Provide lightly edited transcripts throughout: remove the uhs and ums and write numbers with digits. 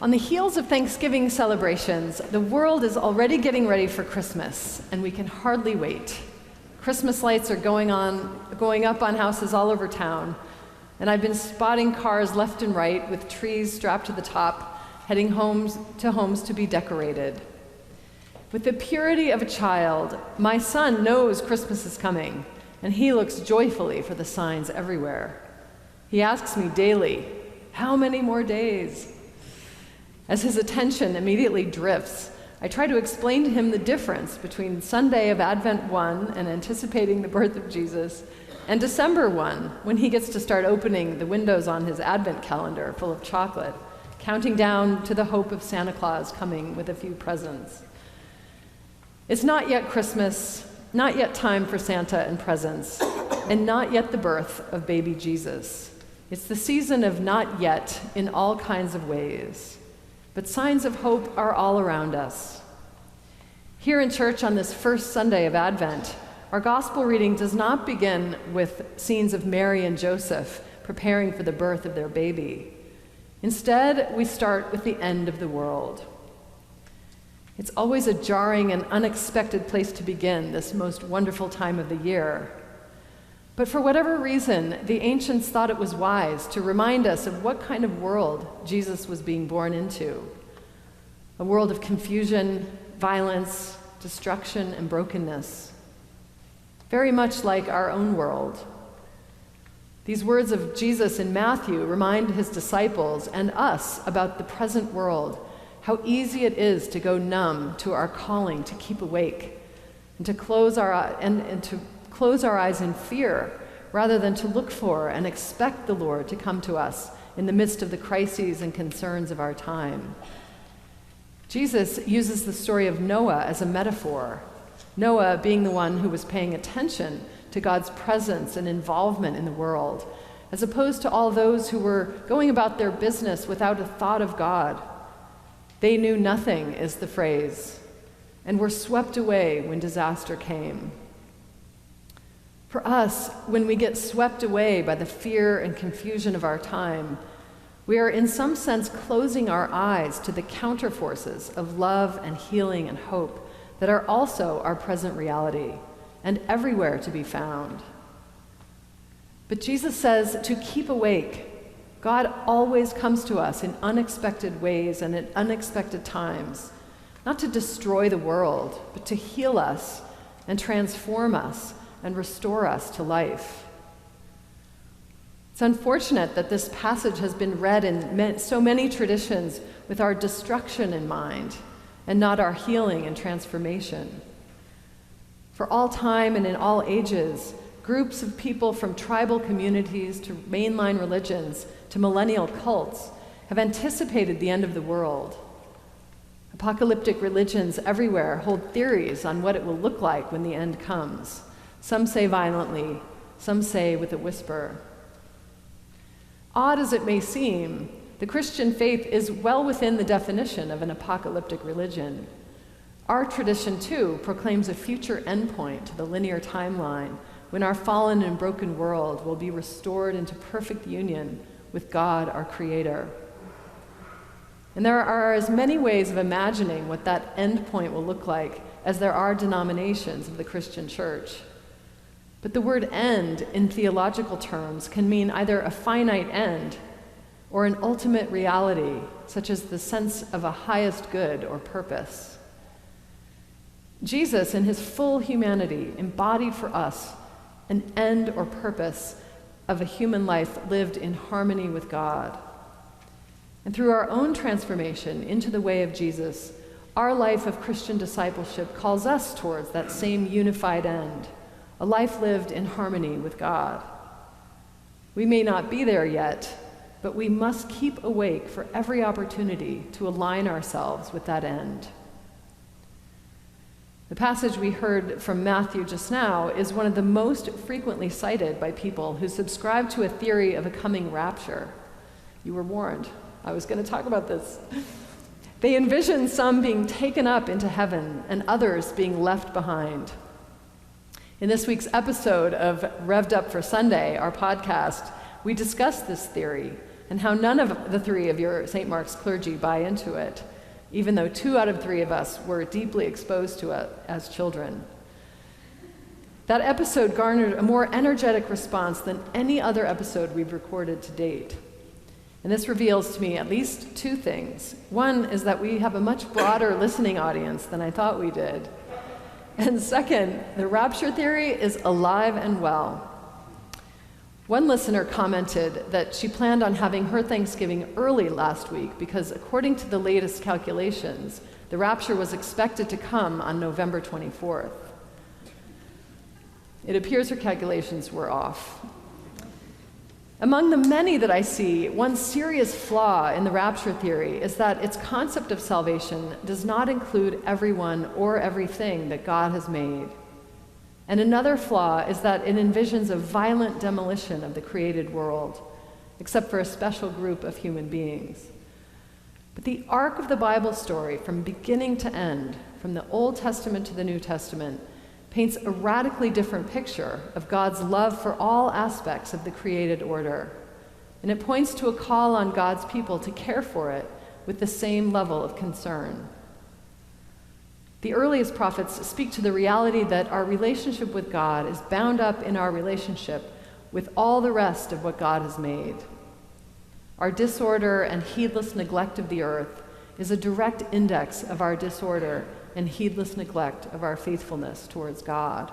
On the heels of Thanksgiving celebrations, the world is already getting ready for Christmas, and we can hardly wait. Christmas lights are going up on houses all over town, and I've been spotting cars left and right with trees strapped to the top, heading homes to be decorated. With the purity of a child, my son knows Christmas is coming, and he looks joyfully for the signs everywhere. He asks me daily, "How many more days?" As his attention immediately drifts, I try to explain to him the difference between Sunday of Advent 1 and anticipating the birth of Jesus, and December 1, when he gets to start opening the windows on his Advent calendar full of chocolate, counting down to the hope of Santa Claus coming with a few presents. It's not yet Christmas, not yet time for Santa and presents, and not yet the birth of baby Jesus. It's the season of not yet in all kinds of ways. But signs of hope are all around us. Here in church on this first Sunday of Advent, our gospel reading does not begin with scenes of Mary and Joseph preparing for the birth of their baby. Instead, we start with the end of the world. It's always a jarring and unexpected place to begin this most wonderful time of the year. But for whatever reason, the ancients thought it was wise to remind us of what kind of world Jesus was being born into. A world of confusion, violence, destruction, and brokenness. Very much like our own world. These words of Jesus in Matthew remind his disciples and us about the present world, how easy it is to go numb to our calling to keep awake, and to close our eyes in fear, rather than to look for and expect the Lord to come to us in the midst of the crises and concerns of our time. Jesus uses the story of Noah as a metaphor, Noah being the one who was paying attention to God's presence and involvement in the world, as opposed to all those who were going about their business without a thought of God. They knew nothing, is the phrase, and were swept away when disaster came. For us, when we get swept away by the fear and confusion of our time, we are in some sense closing our eyes to the counterforces of love and healing and hope that are also our present reality and everywhere to be found. But Jesus says to keep awake. God always comes to us in unexpected ways and at unexpected times, not to destroy the world, but to heal us and transform us and restore us to life. It's unfortunate that this passage has been read in so many traditions with our destruction in mind and not our healing and transformation. For all time and in all ages, groups of people from tribal communities to mainline religions to millennial cults have anticipated the end of the world. Apocalyptic religions everywhere hold theories on what it will look like when the end comes. Some say violently, some say with a whisper. Odd as it may seem, the Christian faith is well within the definition of an apocalyptic religion. Our tradition, too, proclaims a future endpoint to the linear timeline when our fallen and broken world will be restored into perfect union with God, our Creator. And there are as many ways of imagining what that endpoint will look like as there are denominations of the Christian church. But the word end, in theological terms, can mean either a finite end or an ultimate reality, such as the sense of a highest good or purpose. Jesus, in his full humanity, embodied for us an end or purpose of a human life lived in harmony with God. And through our own transformation into the way of Jesus, our life of Christian discipleship calls us towards that same unified end, a life lived in harmony with God. We may not be there yet, but we must keep awake for every opportunity to align ourselves with that end. The passage we heard from Matthew just now is one of the most frequently cited by people who subscribe to a theory of a coming rapture. You were warned. I was going to talk about this. They envision some being taken up into heaven and others being left behind. In this week's episode of Revved Up for Sunday, our podcast, we discuss this theory and how none of the three of your St. Mark's clergy buy into it, even though 2 out of 3 of us were deeply exposed to it as children. That episode garnered a more energetic response than any other episode we've recorded to date. And this reveals to me at least 2 things. One is that we have a much broader listening audience than I thought we did. And second, the rapture theory is alive and well. One listener commented that she planned on having her Thanksgiving early last week because, according to the latest calculations, the rapture was expected to come on November 24th. It appears her calculations were off. Among the many that I see, one serious flaw in the rapture theory is that its concept of salvation does not include everyone or everything that God has made. And another flaw is that it envisions a violent demolition of the created world, except for a special group of human beings. But the arc of the Bible story, from beginning to end, from the Old Testament to the New Testament, paints a radically different picture of God's love for all aspects of the created order. And it points to a call on God's people to care for it with the same level of concern. The earliest prophets speak to the reality that our relationship with God is bound up in our relationship with all the rest of what God has made. Our disorder and heedless neglect of the earth is a direct index of our disorder and heedless neglect of our faithfulness towards God.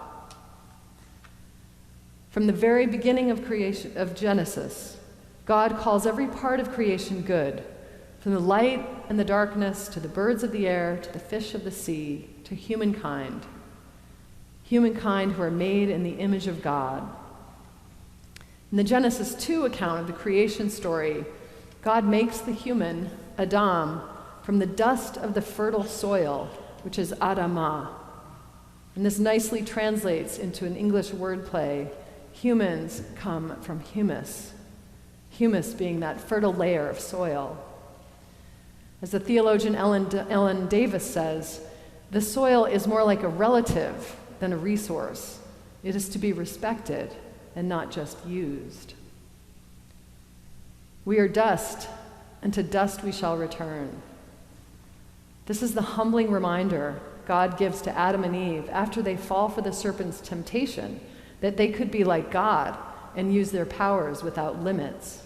From the very beginning of creation, of Genesis, God calls every part of creation good, from the light and the darkness to the birds of the air to the fish of the sea to humankind who are made in the image of God. In the Genesis 2 account of the creation story, God makes the human, Adam, from the dust of the fertile soil, which is Adamah. And this nicely translates into an English wordplay. Humans come from humus, humus being that fertile layer of soil. As the theologian Ellen Davis says, the soil is more like a relative than a resource. It is to be respected and not just used. We are dust, and to dust we shall return. This is the humbling reminder God gives to Adam and Eve after they fall for the serpent's temptation, that they could be like God and use their powers without limits.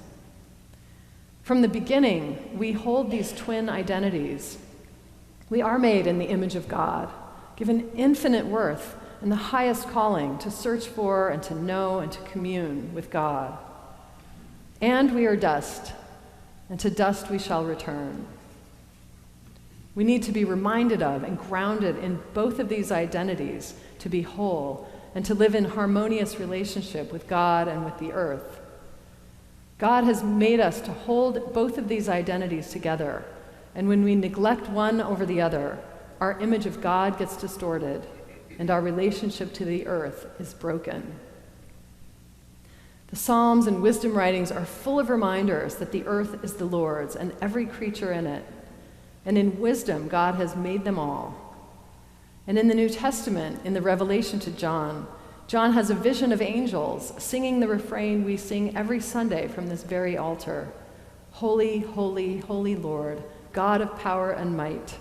From the beginning, we hold these twin identities. We are made in the image of God, given infinite worth and the highest calling to search for and to know and to commune with God. And we are dust, and to dust we shall return. We need to be reminded of and grounded in both of these identities to be whole and to live in harmonious relationship with God and with the earth. God has made us to hold both of these identities together, and when we neglect one over the other, our image of God gets distorted and our relationship to the earth is broken. The Psalms and wisdom writings are full of reminders that the earth is the Lord's and every creature in it. And in wisdom, God has made them all. And in the New Testament, in the Revelation to John, John has a vision of angels singing the refrain we sing every Sunday from this very altar. Holy, holy, holy Lord, God of power and might.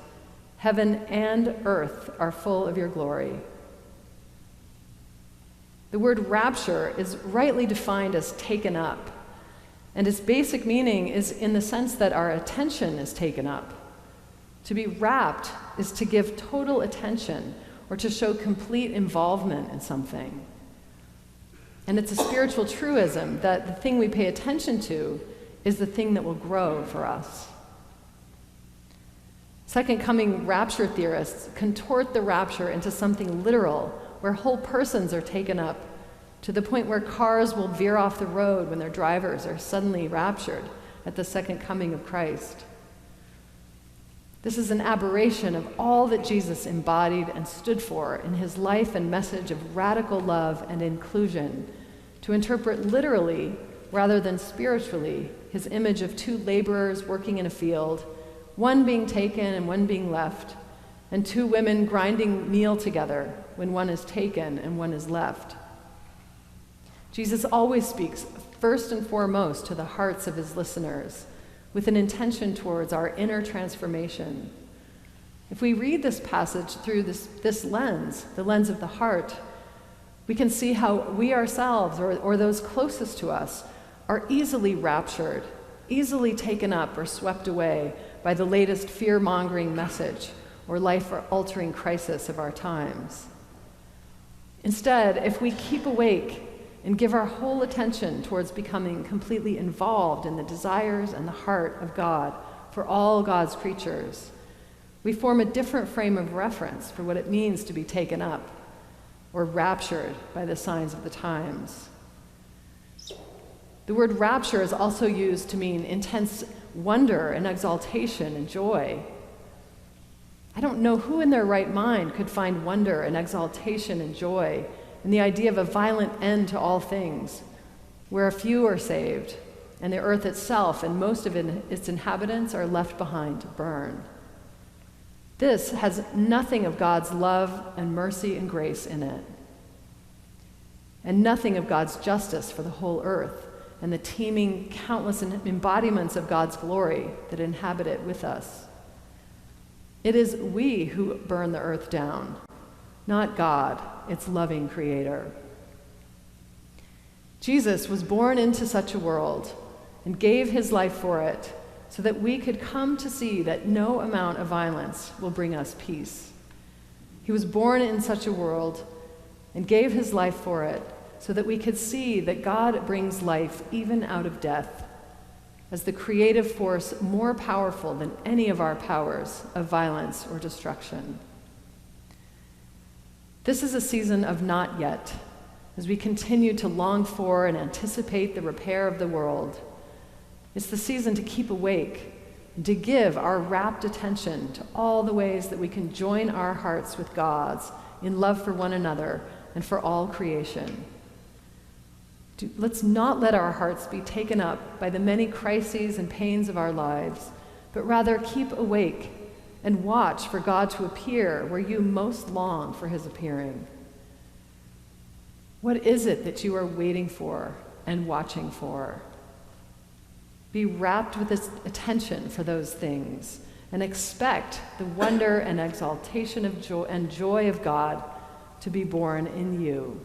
Heaven and earth are full of your glory. The word rapture is rightly defined as taken up. And its basic meaning is in the sense that our attention is taken up. To be rapt is to give total attention or to show complete involvement in something. And it's a spiritual truism that the thing we pay attention to is the thing that will grow for us. Second Coming rapture theorists contort the rapture into something literal, where whole persons are taken up, to the point where cars will veer off the road when their drivers are suddenly raptured at the second coming of Christ. This is an aberration of all that Jesus embodied and stood for in his life and message of radical love and inclusion, to interpret literally rather than spiritually his image of 2 laborers working in a field, one being taken and one being left, and 2 women grinding meal together when one is taken and one is left. Jesus always speaks first and foremost to the hearts of his listeners, with an intention towards our inner transformation. If we read this passage through this lens, the lens of the heart, we can see how we ourselves, or those closest to us, are easily raptured, easily taken up or swept away by the latest fear-mongering message or life-altering crisis of our times. Instead, if we keep awake and give our whole attention towards becoming completely involved in the desires and the heart of God for all God's creatures, we form a different frame of reference for what it means to be taken up or raptured by the signs of the times. The word rapture is also used to mean intense wonder and exaltation and joy. I don't know who in their right mind could find wonder and exaltation and joy in the idea of a violent end to all things, where a few are saved, and the earth itself and most of its inhabitants are left behind to burn. This has nothing of God's love and mercy and grace in it, and nothing of God's justice for the whole earth and the teeming countless embodiments of God's glory that inhabit it with us. It is we who burn the earth down, not God, its loving creator. Jesus was born into such a world and gave his life for it so that we could come to see that no amount of violence will bring us peace. He was born in such a world and gave his life for it so that we could see that God brings life even out of death, as the creative force more powerful than any of our powers of violence or destruction. This is a season of not yet, as we continue to long for and anticipate the repair of the world. It's the season to keep awake and to give our rapt attention to all the ways that we can join our hearts with God's in love for one another and for all creation. Let's not let our hearts be taken up by the many crises and pains of our lives, but rather keep awake and watch for God to appear where you most long for his appearing. What is it that you are waiting for and watching for? Be rapt with this attention for those things and expect the wonder and exaltation of joy of God to be born in you.